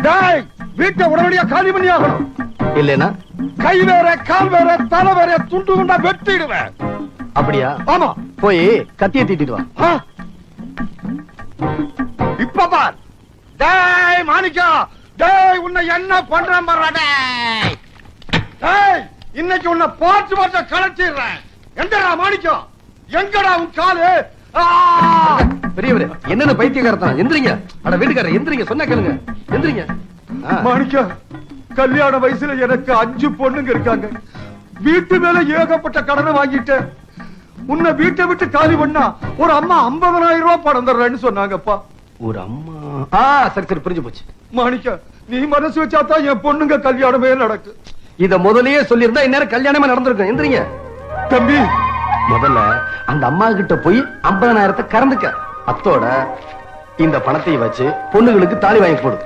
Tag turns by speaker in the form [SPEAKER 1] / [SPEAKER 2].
[SPEAKER 1] டேய், வீட்டை உடனடியா காலி பண்ணி ஆகணும்.
[SPEAKER 2] இல்லைனா
[SPEAKER 1] கை வேற, கால் வேற, தலை வேற துண்டு துண்டா வெட்டிடுவேன்.
[SPEAKER 2] அப்படியா?
[SPEAKER 1] ஆமா.
[SPEAKER 2] போய் கத்திய தீட்டிட்டு வா.
[SPEAKER 1] ஆ? இப்ப பார். டேய் மாணிக்கம், டேய் உன்னை என்ன பண்றேன் பாருடா. டேய் டேய், இன்னைக்கு உன்னை பார்த்து பார்த்து கலட்டிடுறேன். எங்கடா மாணிக்கம், எங்கடா உன் காலு?
[SPEAKER 2] பெரியவரே, என்னன்னு பைத்தியக்காரத்தான்? எந்திரிங்க. அட வீட்டுக்காரர் எந்திரிங்க, சொன்னா கேளுங்க. எந்திரிங்க.
[SPEAKER 1] மாணிக்கம், கல்யாண வயசுல எனக்கு 5 பொண்ணுங்க இருக்காங்க. வீட்டு மேல ஏகப்பட்ட கடனை வாங்கிட்டேன். உன்னை வீட்டை விட்டு காலி பண்ணா ஒரு அம்மா 50,000 ரூபாய் பணம் தர்றேன்னு சொன்னாங்கப்பா.
[SPEAKER 2] ஒரு அம்மா? சரி சரி, புரிஞ்சு போச்சு.
[SPEAKER 1] மாணிக்கம், நீ மனசு வச்சாதான் என் பொண்ணுங்க கல்யாணமே நடக்கு.
[SPEAKER 2] இத முதல்லயே சொல்லியிருந்தா இந்நேரம் கல்யாணமே நடந்திருக்கும். எந்திரிங்க.
[SPEAKER 1] தம்பி,
[SPEAKER 2] முதல்ல அந்த அம்மா கிட்ட போய் 50,000 கறந்துக்க. அத்தோட இந்த பணத்தை வச்சு பொண்ணுங்களுக்கு தாலி வாங்கி போடு.